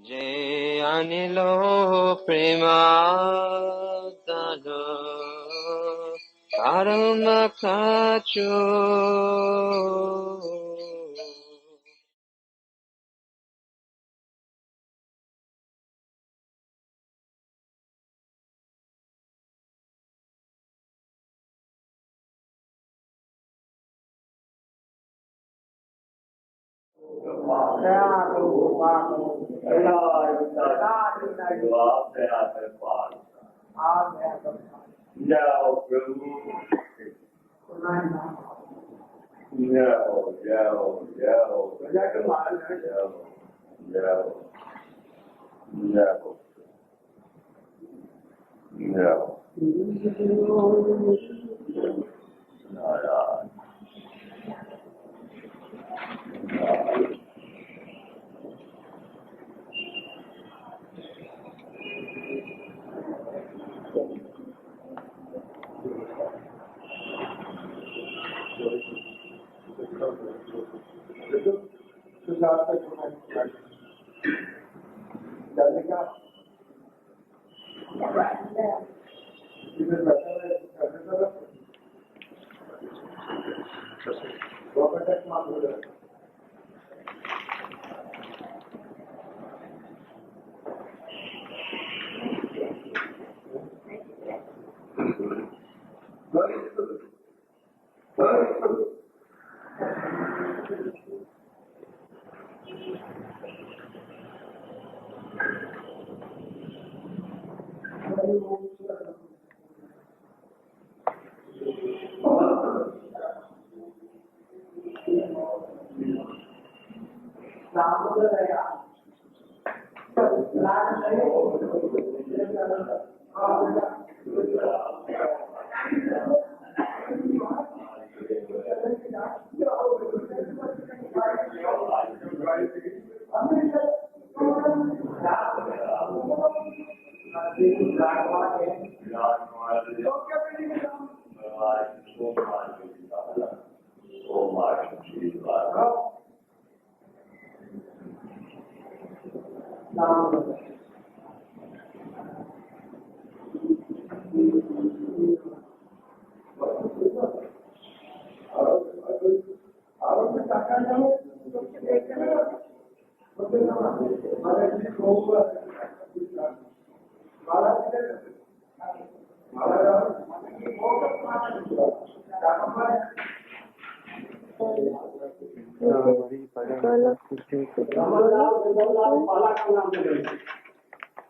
যে আনিল প্রেমাদান কারণ Kachu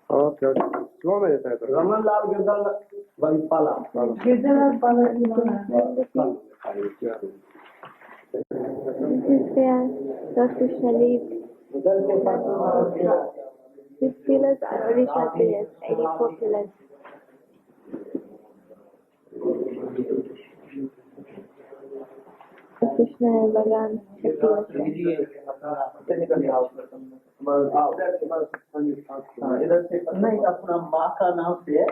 Okay. Slow में देता है तो रमनलाल गिरधर पाला Krishna leaves. These pillars are original pillars, 84 pillars. Krishna है भगवान इधर से नहीं अपना माँ का नाम से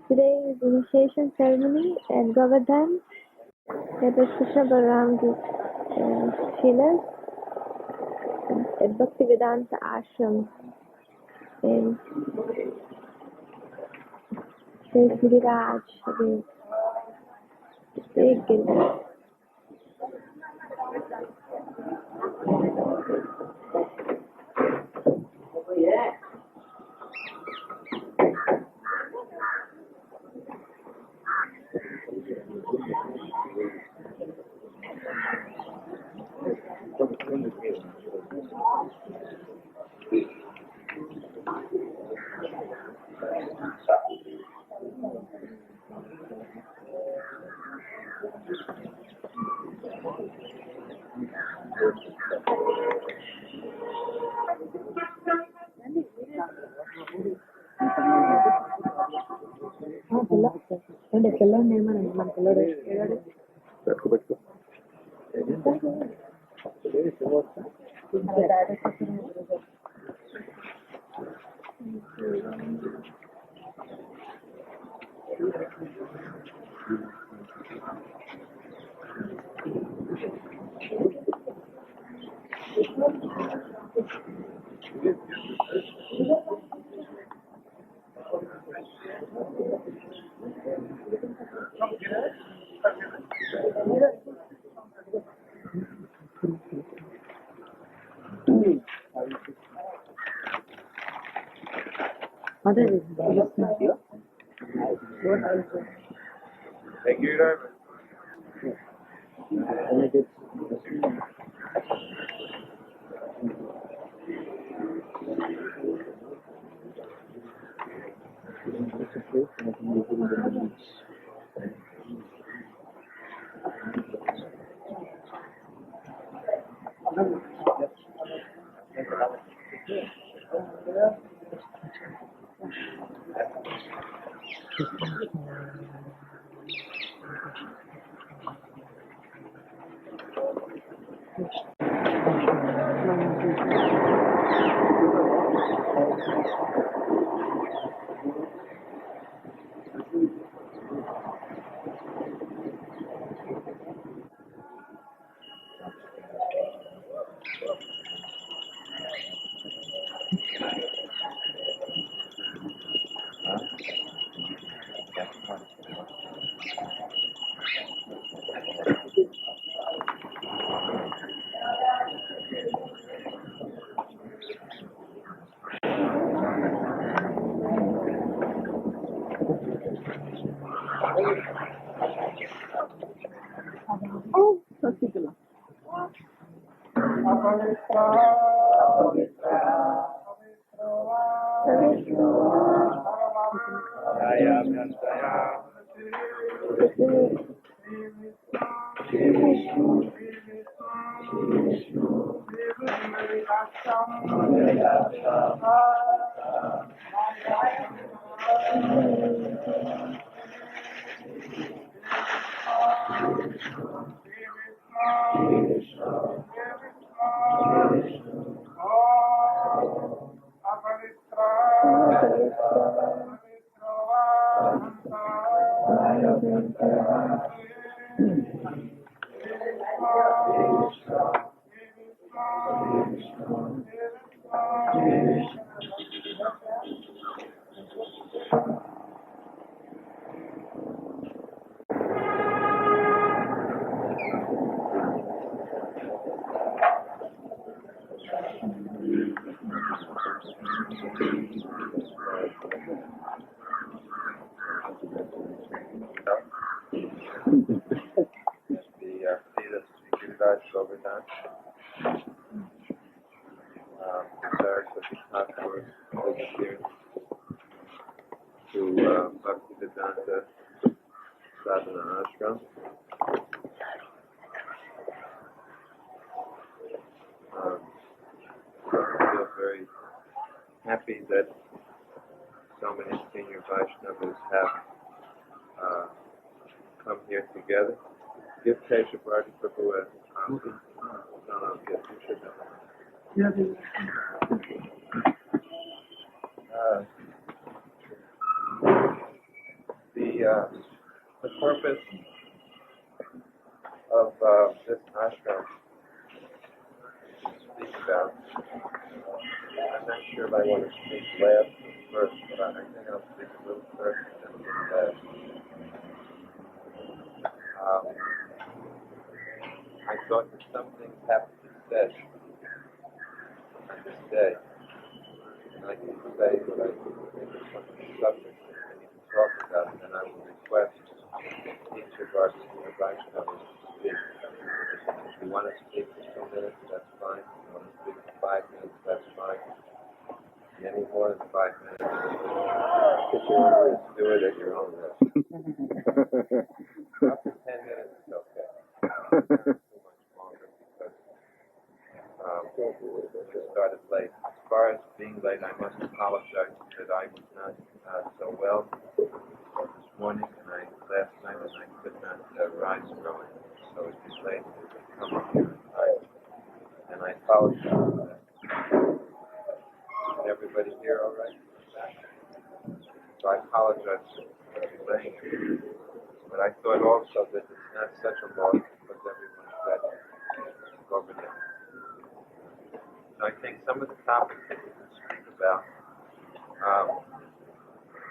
Today is initiation ceremony at Govardhan. That is Krishna Balaram's Shilas at Bhaktivedanta Ashram in Sri Giriraj. Big Giriraj. పిల్లోడిని ఏమనండి మన పిల్లోడు ఏడాడు పెట్టుకో అదే Govardhan. To Bhaktivedanta Swami Ashram. I feel very happy that so many senior Vaishnavas have come here together. Give Kesha Bharti Prabhu a copy. No, yes, you should know. The purpose of this ashram to speak about, I'm not sure if I want to speak last first, but I think I'll speak a little first and then last. I thought that some things have to be said on this day, and I can say what I think is some of the subjects that we need to talk about, and then I will request each of our senior Vaishnavas to speak. If you want to speak for 2 minutes, that's fine. If you want to speak for 5 minutes, that's fine. Any more than 5 minutes, do it at your own risk. Up to 10 minutes is okay. Not too much longer because we started late. As far as being late, I must apologize that I was not so well this morning, and I last late to come up here and I apologize for that. Is everybody here all right? So I apologize for delaying it. But I thought also that it's not such a loss because everyone's ready to go over there. So I think some of the topics that we can speak about,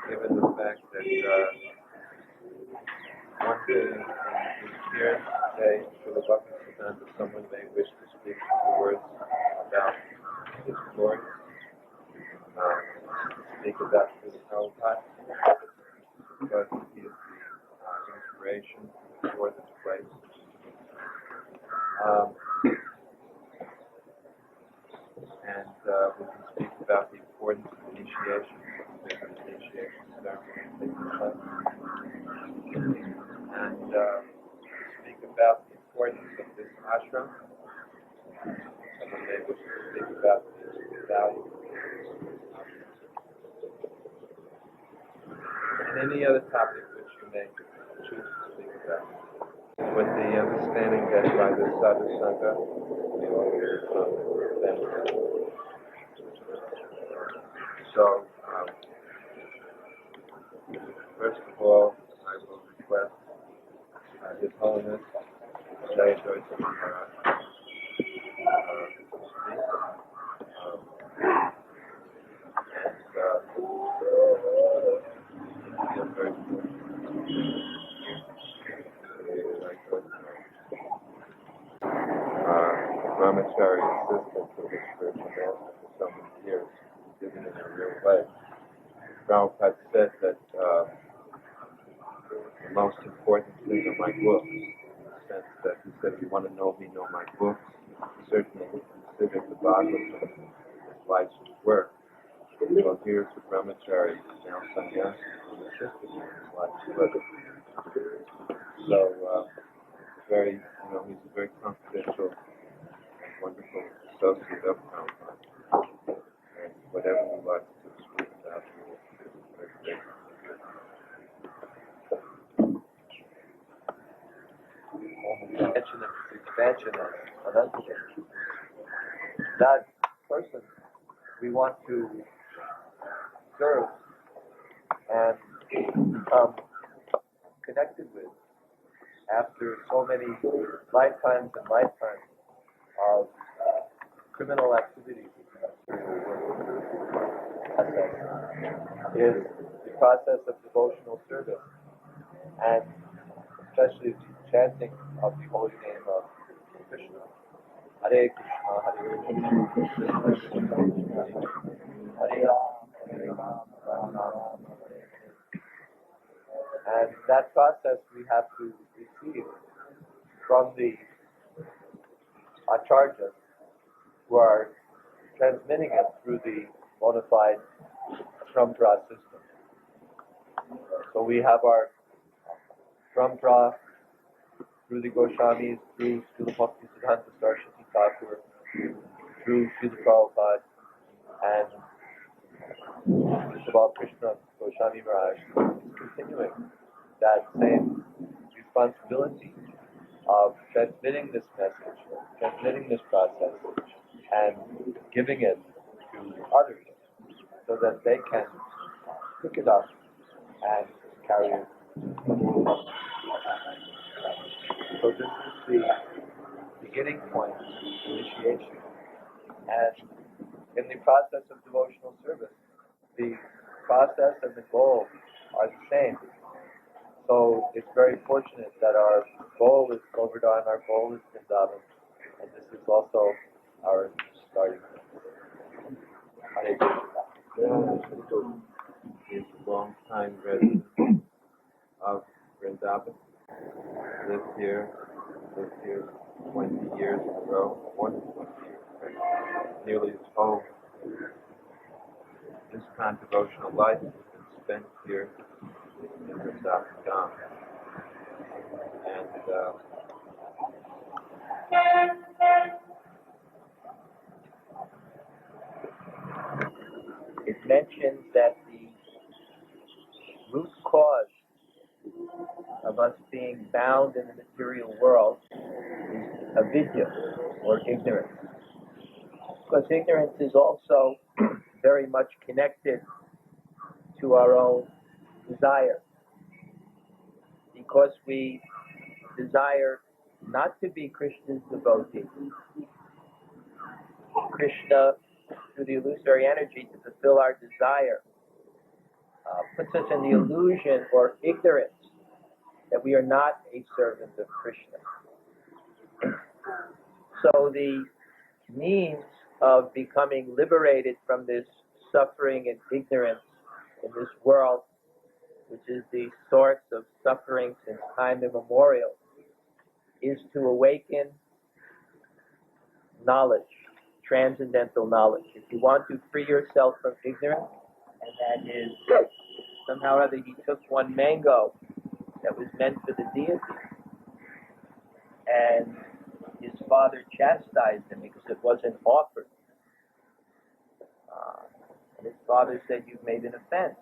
given the fact that one thing is here today, for the Bhaktivedanta, someone may wish to speak a few words about his glory, speak about the Prabhupada, because he is the inspiration for this place. And we can speak about the importance of initiation, different initiation ceremonies taking place. And speak about the importance of this ashram. Someone may wish to speak about the value. And any other topic which you may choose to speak about. With the understanding that by the sadhu sangha, we all benefit. So, first of all, I will request His Holiness Jai Joy Maharaj to speak. And feel very good. Brahmachari assistant to the spiritual master for so many years, living in a real way. Prabhupada said that the most important thing are my books, in the sense that he said, if you want to know me, know my books. Certainly consider the Bhagavatam as life's work. Well, here's the Brahmachari, now sannyasi, who assisted him in his life's work. So, very, he's a very confidential and wonderful associate of Prabhupada. And whatever he likes to speak about, he will very grateful. Expansion of Anantadeva. That person we want to serve and become connected with after so many lifetimes and lifetimes of criminal activities is the process of devotional service, and especially the chanting of the holy name of Krishna. Hare Krishna, Hare Krishna, Hare Rama. And that process we have to receive from the acharyas who are transmitting it through the bona fide parampara system. So we have our parampara through the Goswamis, through Bhaktivedanta Swami Prabhupada, through Srila Prabhupada, and Tamal Krishna Goswami Maharaj is continuing that same responsibility of transmitting this message, transmitting this process, and giving it to others so that they can pick it up and carry it. So this is the beginning point, initiation. And in the process of devotional service, the process and the goal are the same. So it's very fortunate that our goal is Govardhan, our goal is Vrindavan, and this is also our starting point. Hare Krishna. He is a long-time resident of Vrindavan. Lived here 20 years in a row, more than 20 years, nearly his whole this kind of devotional life has been spent here in Vrindavan. And it mentions that the root cause of us being bound in the material world avidya, or ignorance. Because ignorance is also very much connected to our own desire. Because we desire not to be Krishna's devotee, Krishna, through the illusory energy to fulfill our desire, puts us in the illusion or ignorance that we are not a servant of Krishna. So the means of becoming liberated from this suffering and ignorance in this world, which is the source of suffering since time immemorial, is to awaken knowledge, transcendental knowledge. If you want to free yourself from ignorance, and that is somehow or other he took one mango that was meant for the deity, and his father chastised him because it wasn't offered. And his father said, "You've made an offense."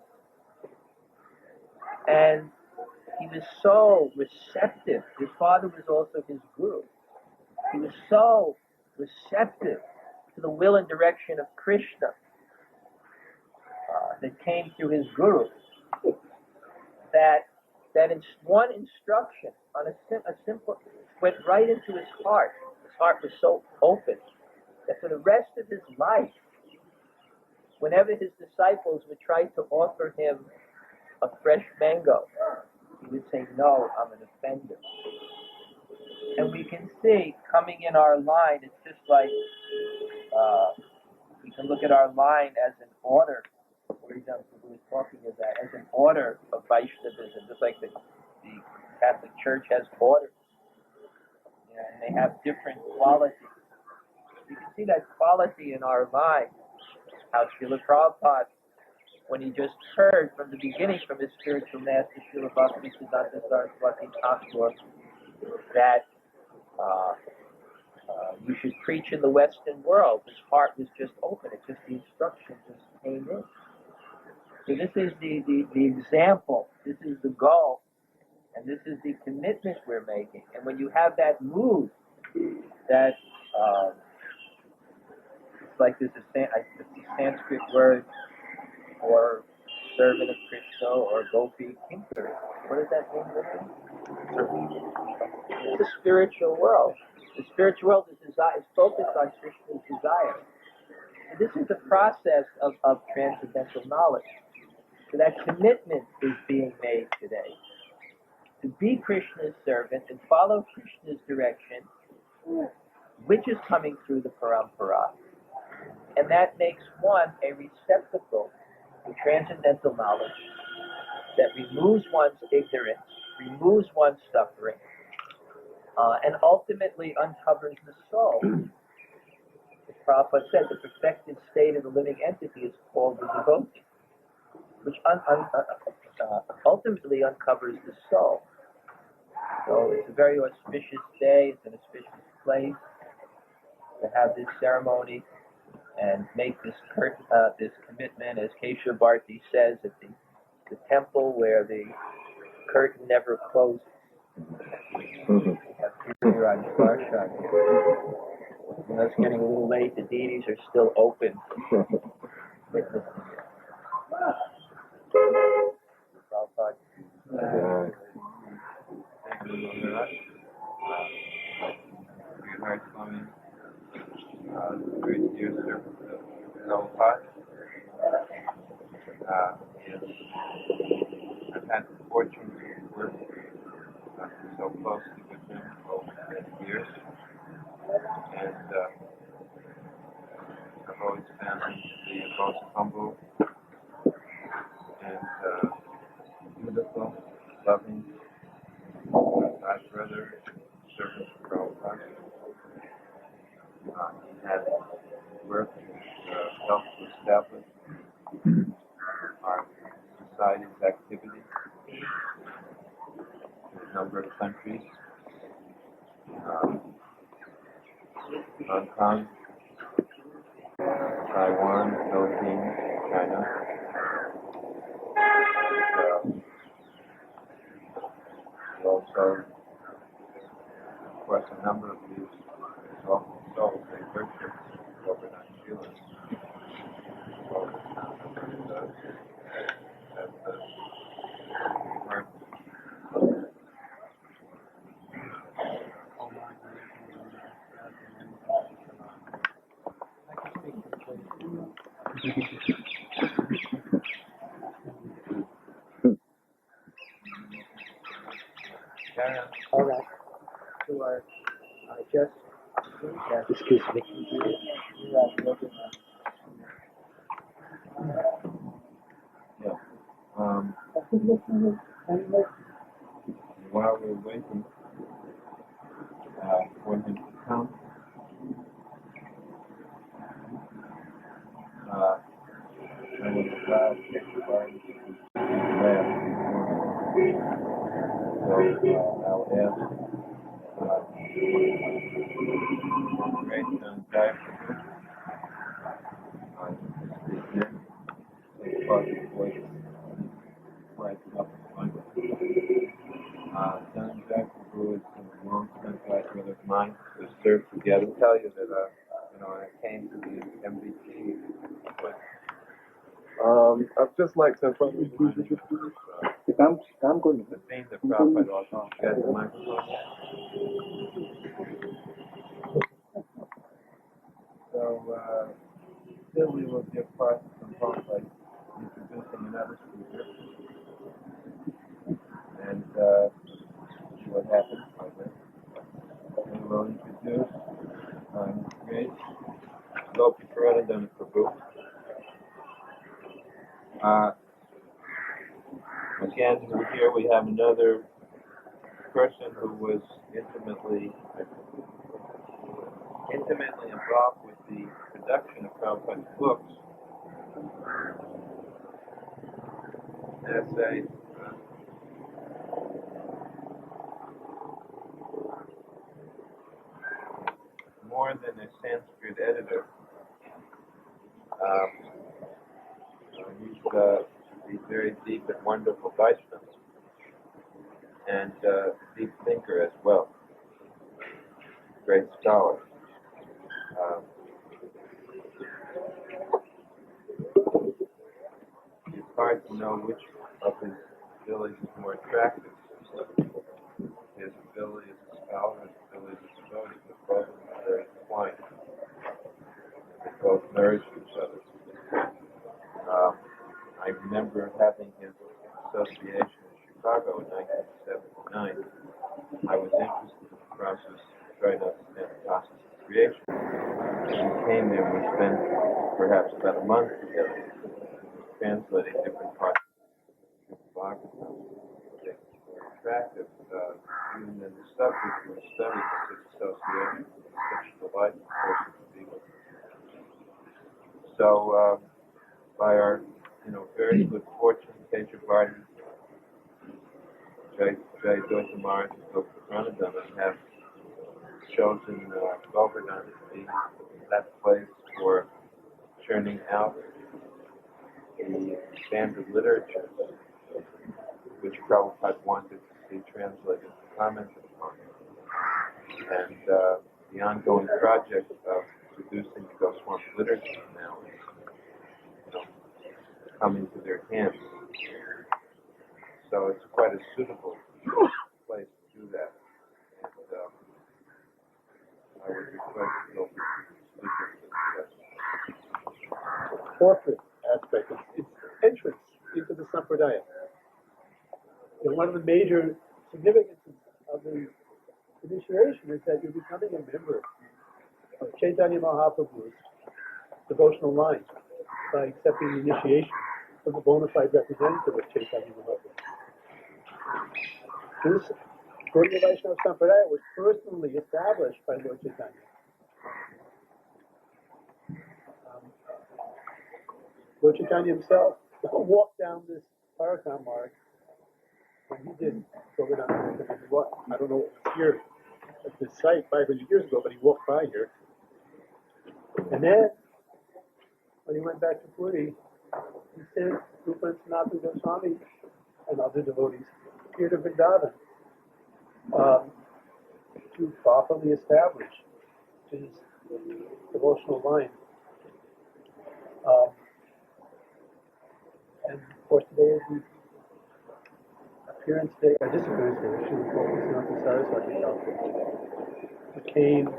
And he was so receptive. His father was also his guru. He was so receptive to the will and direction of Krishna that came through his guru, that in one instruction on a simple went right into his heart. His heart was so open that for the rest of his life, whenever his disciples would try to offer him a fresh mango, he would say, "No, I'm an offender." And we can see coming in our line, it's just like we can look at our line as an order. For example, we were talking of that as an order of Vaishnavism, just like the Catholic Church has orders, and they have different qualities. You can see that quality in our line. How Srila Prabhupada, when he just heard from the beginning from his spiritual master, Srila Bhaktivedanta Swami Prabhupada, that you should preach in the Western world. His heart was just open. It just, the instruction just came in. So this is the example. This is the goal. And this is the commitment we're making. And when you have that mood, that it's like there's a Sanskrit word for servant of Krishna or Gopi Kinkar. What does that mean? It's the spiritual world. The spiritual world is focused on Krishna's desire. And this is the process of transcendental knowledge. So that commitment is being made today. To be Krishna's servant and follow Krishna's direction, which is coming through the parampara. And that makes one a receptacle to transcendental knowledge that removes one's ignorance, removes one's suffering, and ultimately uncovers the soul. As Prabhupada said, the perfected state of the living entity is called the devotee, which ultimately uncovers the soul. So it's a very auspicious day, it's an auspicious place to have this ceremony and make this commitment, as Keshav Bharti says, at the temple where the curtain never closes. We have Raj Darshan here. When it's getting a little late, the deities are still open. Witnessing it. Prabhupada. Thank you very much. Bhaktivedanta Swami, very dear servant of Prabhupada. I've had the fortune to work so closely with him over many years, and I've always found him to be most humble and beautiful, loving, my brother, servant of Prabhupada. He has worked helped to establish our society's activity in a number of countries. Hong Kong, Taiwan, Philippines, China. Also, of course, a number of these awful souls, they worship Govardhan Shilas. All right. So I just excuse me. Yeah. While we're waiting for him to come, I was allowed to take the bar to last so I'll ask great guy Son Jack, who is a long-term brother of mine, who served together. I'll tell you that, when I came to the MBT, I'd just like to the thing that Prabhupada also got the microphone. So, still we will give part some talk by introducing another speaker. And see what happens like that. We will introduce Grace Bhaktivedanta Swami Prabhupada. Again, here we have another person who was intimately involved with the production of Prabhupada's books. As a more than a Sanskrit editor, he's a very deep and wonderful Vaishnava and deep thinker as well. Great scholar. It's hard to know which of his abilities is more attractive. His ability as a scholar, his ability as a devotee, but both of them are very entwined. They both nourish each other. I remember having his association in Chicago in 1979. I was interested in the process of trying to understand the process of creation. When we came there, we spent perhaps about a month together translating different parts of Bhaktivedanta. They were attractive, even in the subject we were studying was his association. It was such a delightful person to be with. So, by our very good fortune, Tejavardi, Jai Dotamar, and Dr. Pranadana have chosen Govardhan to be that place for churning out the standard literature which Prabhupada wanted to see translated and commented upon. And the ongoing project of producing the Goswami literature now is coming to their hands. So it's quite a suitable place to do that. And I would request to go to the Corporate aspect, it's entrance into the Sampradaya. And one of the major significances of the initiation is that you're becoming a member of Chaitanya Mahaprabhu's devotional line by accepting the initiation from the bona fide representative of Chaitanya Mahaprabhu. This Gaudiya Vaishnava Sampradaya was personally established by Lord Chaitanya. Lord Chaitanya himself walked down this Parakam mark when he did Govardhana. I don't know here at this site 500 years ago, but he walked by here. And then, when he went back to Puri, he sent Rupa and Sanatana Goswami and other devotees here to Vrindavan to properly establish his devotional line. And of course today is the appearance day, or disappearance day, which is the Saraswati Thakur. It came a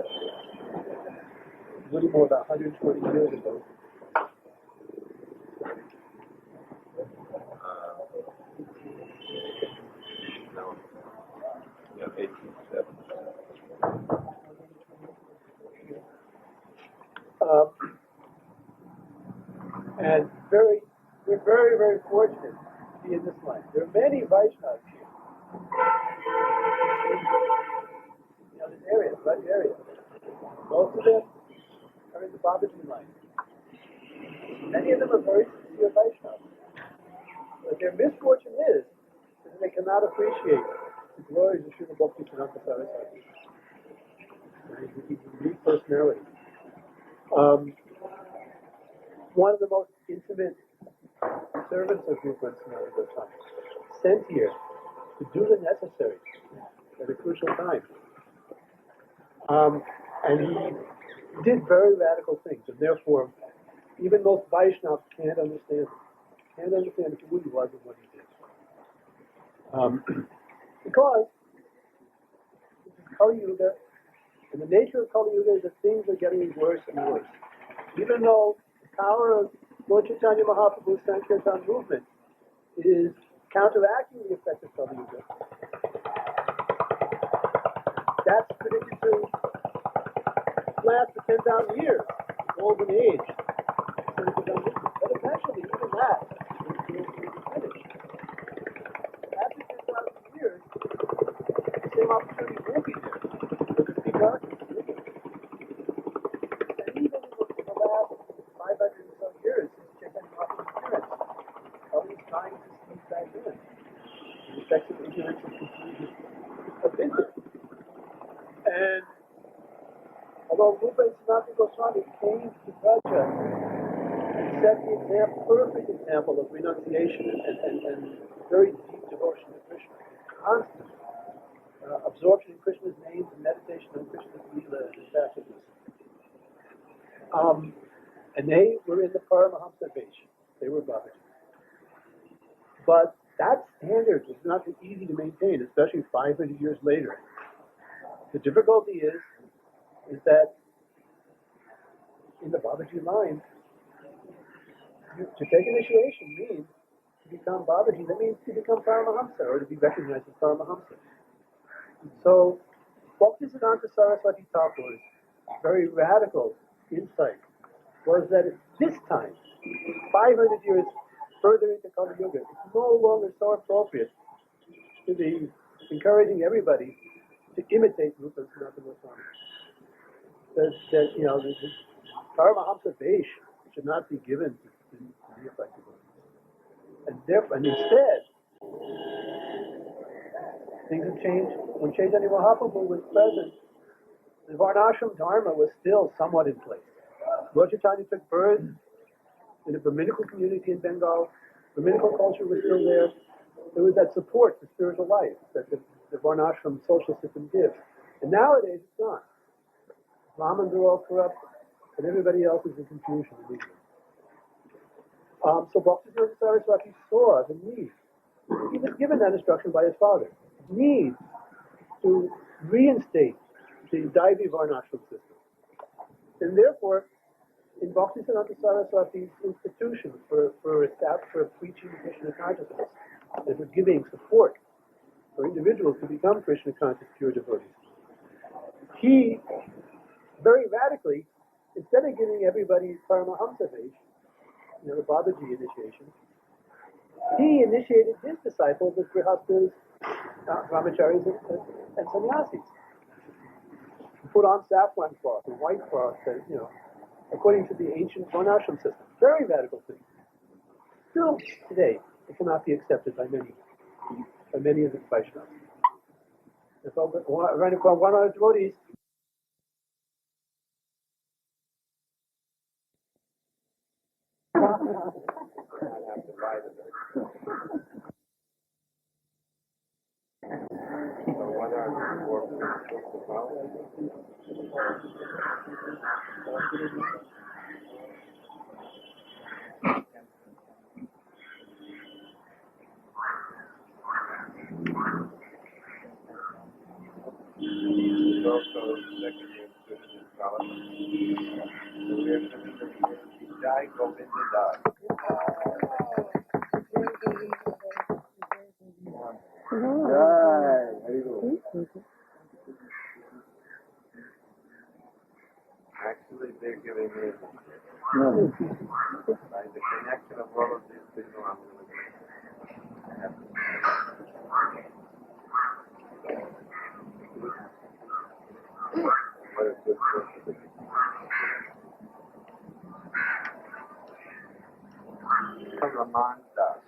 little more than 120 years ago. Yeah, 1870. And we're very, very fortunate to be in this line. There are many Vaishnavas here. This area, right area. Most of them are in the Babaji line. Many of them are very sincere Vaishnavas. But their misfortune is that they cannot appreciate the glories of Srila Bhaktivedanta Saraswati. He's a unique personality. One of the most intimate servants of Rupa and Sanatana Goswami, sent here to do the necessary at a crucial time. And he did very radical things, and therefore, even most Vaishnavas can't understand who he was and what he did. Because this is Kali Yuga, and the nature of Kali Yuga is that things are getting worse and worse. Even though the power of Lord Chaitanya Mahaprabhu's Sankirtan movement is counteracting the effect of Kali Yuga, that's predicted to last for 10,000 years, golden age. But eventually, even that will be finished. After 10,000 years, the same opportunity will be there. Because the darkness will be there. And even in the last 500 and some years since Chaitanya Mahaprabhu's appearance, Kali is trying to sneak back in. The effects of ignorance and confusion have been there. And although Rupa and Sanatana Goswami came to Braja and set the perfect example of renunciation and very deep devotion to Krishna, constant absorption in Krishna's names and meditation on Krishna's Leela and his attributes. And they were in the Paramahamsa Vesh. They were Babaji. But that standard was not so easy to maintain, especially 500 years later. The difficulty is that in the Babaji line, to take initiation means to become Babaji. That means to become Paramahamsa, or to be recognized as Paramahamsa. So, Bhaktivedanta Saraswati Thakur's very radical insight was that at this time, 500 years further into Kali Yuga, it's no longer so appropriate to be encouraging everybody to imitate Rupa and Sanatana Goswami. That the Paramahamsa Vesh should not be given to the effective ones. And instead, things have changed. When Chaitanya Mahaprabhu was present, the Varnashram Dharma was still somewhat in place. Lord Chaitanya took birth in a Brahminical community in Bengal. Brahminical culture was still there. There was that support for spiritual life that the Varnashram social system gives. And nowadays, it's gone. Brahmins are all corrupt, and everybody else is in confusion and ignorance. So Bhaktivedanta Saraswati saw the need. He was given that instruction by his father. Need to reinstate the Daivi Varnashram system. And therefore, in Bhaktivedanta Saraswati's institution for preaching Krishna consciousness, and for giving support for individuals to become Krishna conscious pure devotees, he very radically, instead of giving everybody Paramahamsa Vesh, the Babaji initiation, he initiated his disciples as grihastas, brahmacharis, and sannyasis. He put on saffron cloth and white cloth, according to the ancient Varnashram system. Very radical thing. Still, today, it cannot be accepted by many of the Vaishnavas. If I run across one of the devotees, So what are He's also secretary of students in college. So we're coming to Jai Govinda Das. Actually, they're giving me by the connection of all of these people. I'm what a good person. Raman Das.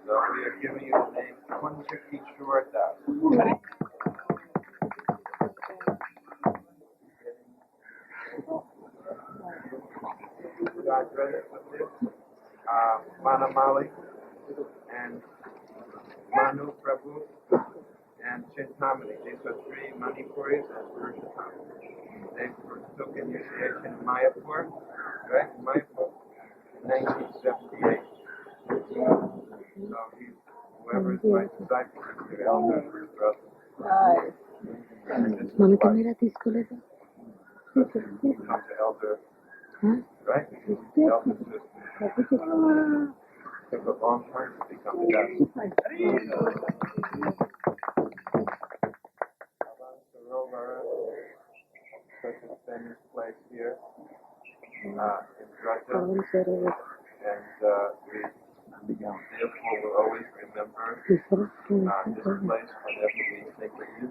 So we are giving you the name Kunja Kishore Das. God read it with this. Manamali and Manu Prabhu and Chintamani. These are three Manipuris and Purushottam. They took initiation in Mayapur, right? Mayapur, in 1978. So whoever is my disciple is the elder of his brother. And this is Mami why kamera తీసుకోలేదా? he becomes the elder, right? The elder sister. Took a long time to become the dust. Sarovar, such a famous place here in Draja, and we therefore will always remember this place whenever we think of you.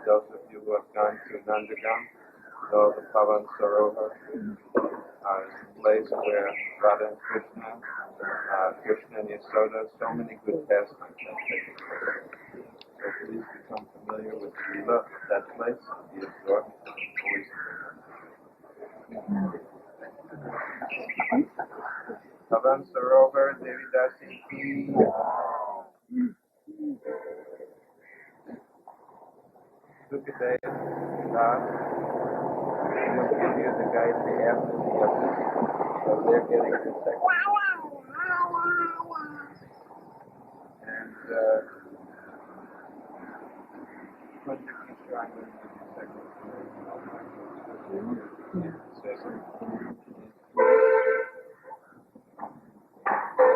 Those of you who have gone to Nandagam know the Pavan Sarovar is a place where Radha and Krishna, Krishna and Yasoda, so many good pastimes have taken place. So please become familiar with the Leela of that place and be absorbed. Always remember. Pavan Sarovar, Devi Dasi Ki. Sukadev Das will give you the Gayatri after the yajna. So they're getting the second. And Kunja Kishore, I'm going to give you second.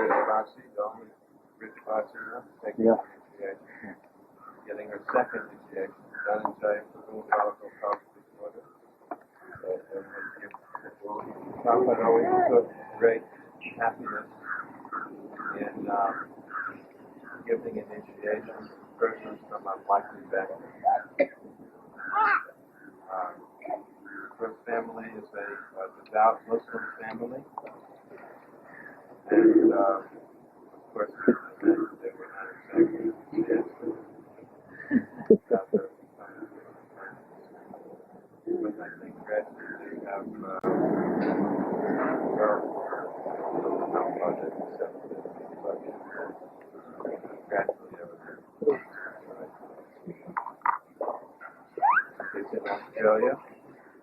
Rishvasi, the only Rishvasi, taking initiation. Getting her second initiation. Dhananjaya Prabhu Malako Kaushik order. So everyone gives Prabhupada always took great happiness in giving initiation to persons from unlikely backgrounds. Her family is a devout Muslim family, and of course they were not exactly enthusiastic about her becoming but I think gradually they have accepted gradually everything. It's in Australia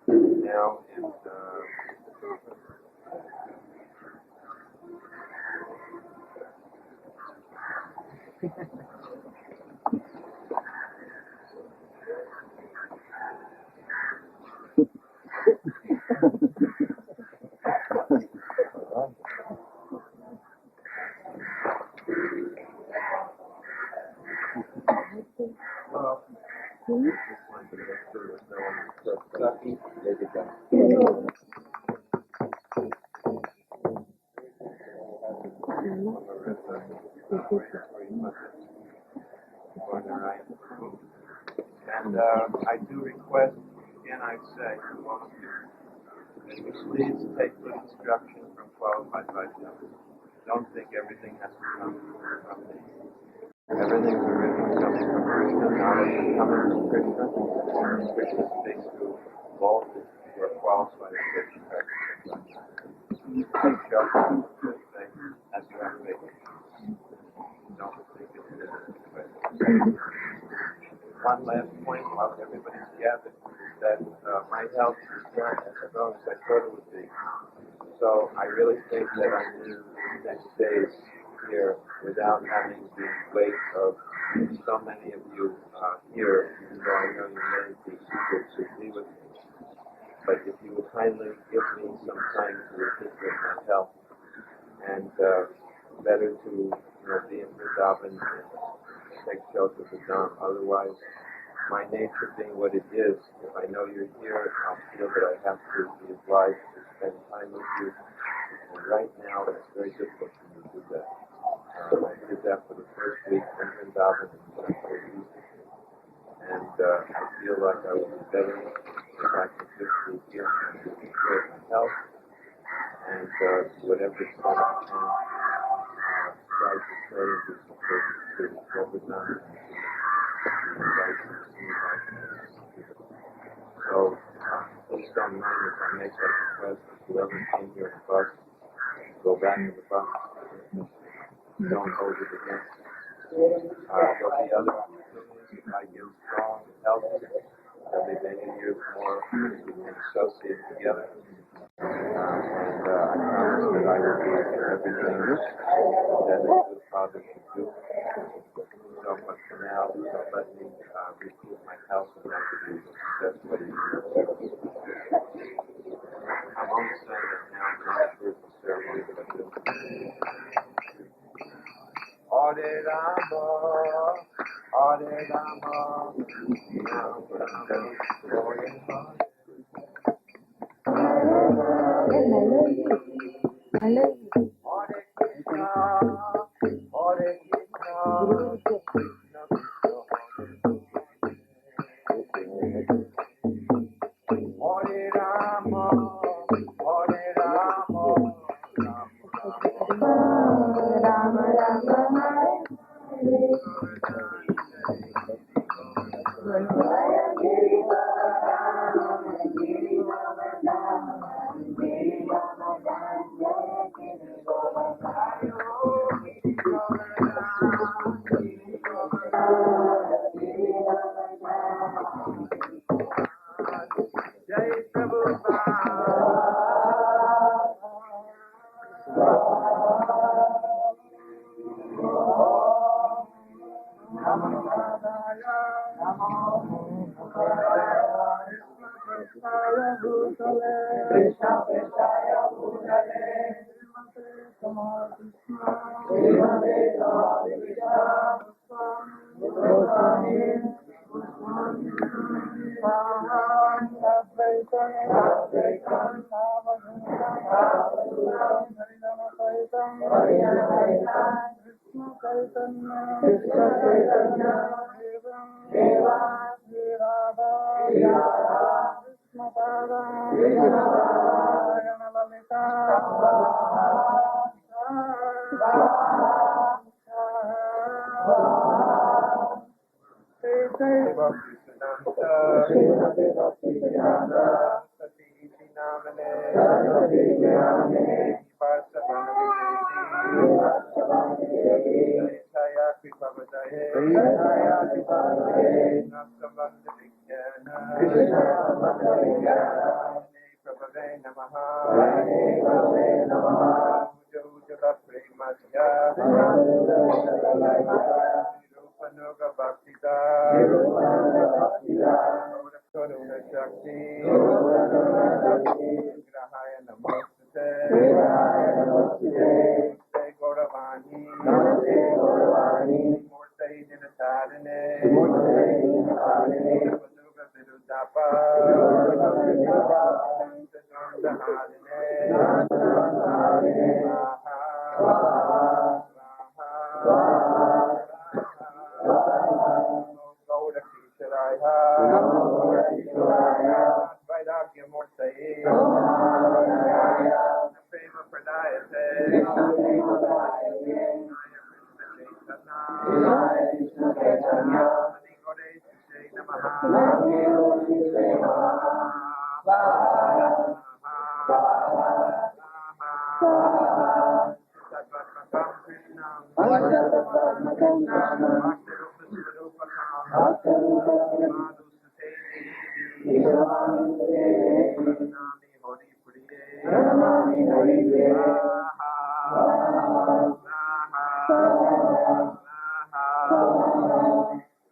now in I do request, again I say, to all of you, that you please take good instruction from qualified Vaishnavas. Don't think everything has to come from me. Everything is originally coming from Krishna, knowledge is coming from Krishna. Krishna speaks to all who are qualified to get Krishna. Take shelter from good faith as you have faith. Don't think it is this way. One last point while everybody's gathered is that my health is not as strong as I thought it would be. So I really think that I'm in the next days here without having the weight of so many of you here, even though I know you may be eager to be with me. But if you will kindly give me some time to recuperate my health, and better to be in Vrindavan and take shelter of the Dham. Otherwise, my nature being what it is, if I know you're here, I'll feel that I have to be obliged to spend time with you. And right now, it's very difficult for me to do that. I did that for the first week in Vrindavan and for a week. And I feel like I would be better if I could just be here and recuperate my health. And whatever extent I can, try to pray and do some service to Govardhan and to invite some senior. So please don't mind if I make that request. Whoever came here in the bus, go back to the bus. Don't hold it against me. There'll be other opportunities if I get strong and healthy. There'll be many years more we can associate together. And I promise that I will do everything that the good Father should do. So, but for now, don't let me recoup my health and not to be that's what it is. I'm only saying that now, not a spiritual ceremony, but this. Hare Rama, Hare Rama, Rama Rama, Hare Rama. Hare Krishna, Hare Krishna, Krishna Hare Rama, Hare Rama, Rama Rama, Jai Prabhupada. Krishna Prestaya Bhutale Tamal Krishna Goswami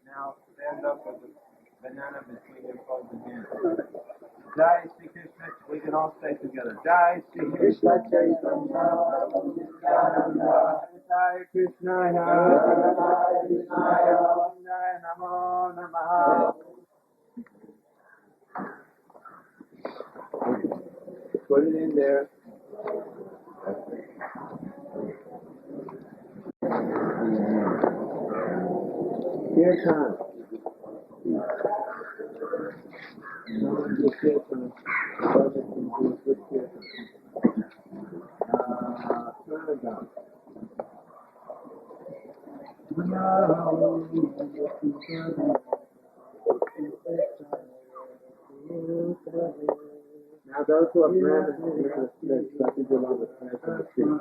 Now stand up with the banana between your frozen hands. Jai Shri Krishna, we can all stay together. Jai Shri Krishna Chaitanya, Jai Krishna, Jai Namo Namaha. Put it in there. Here time. Now those who are brahmins in the space, that is along the path of the tree.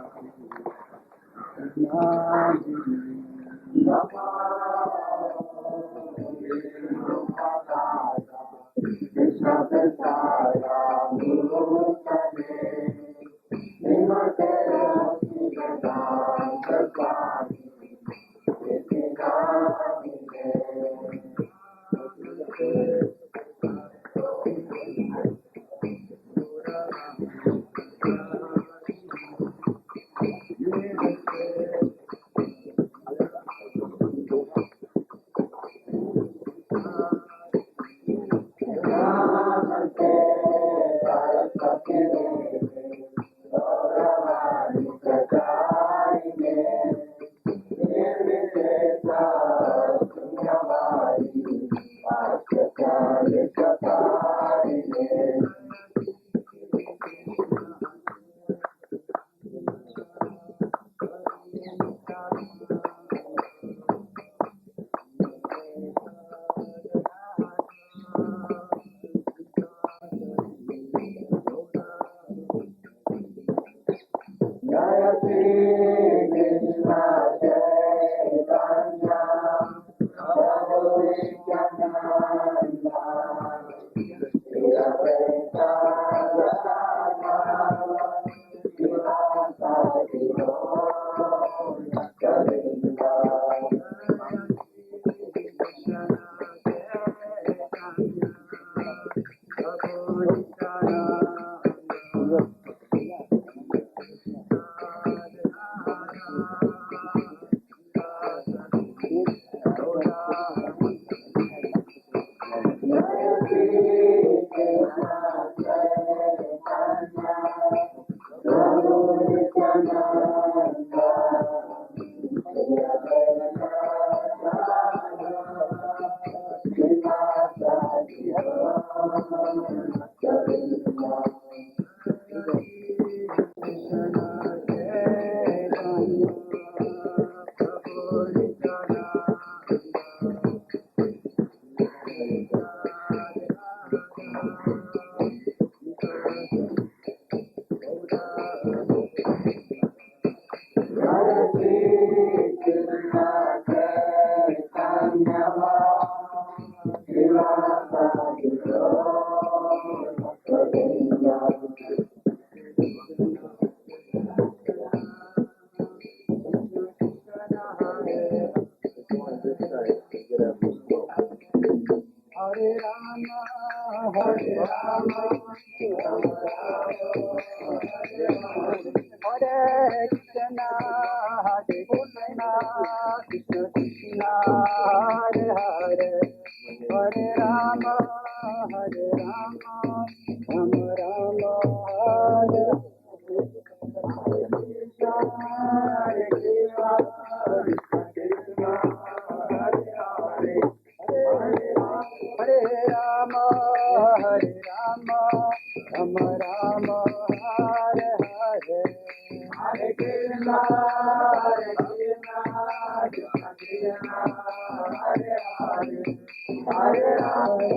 Hare Rama,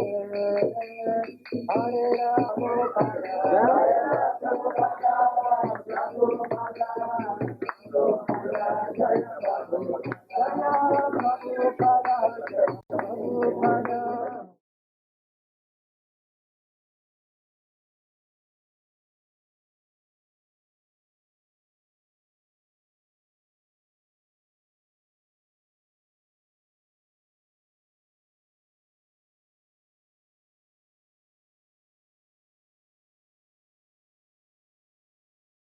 Rama Rama, Hare Hare.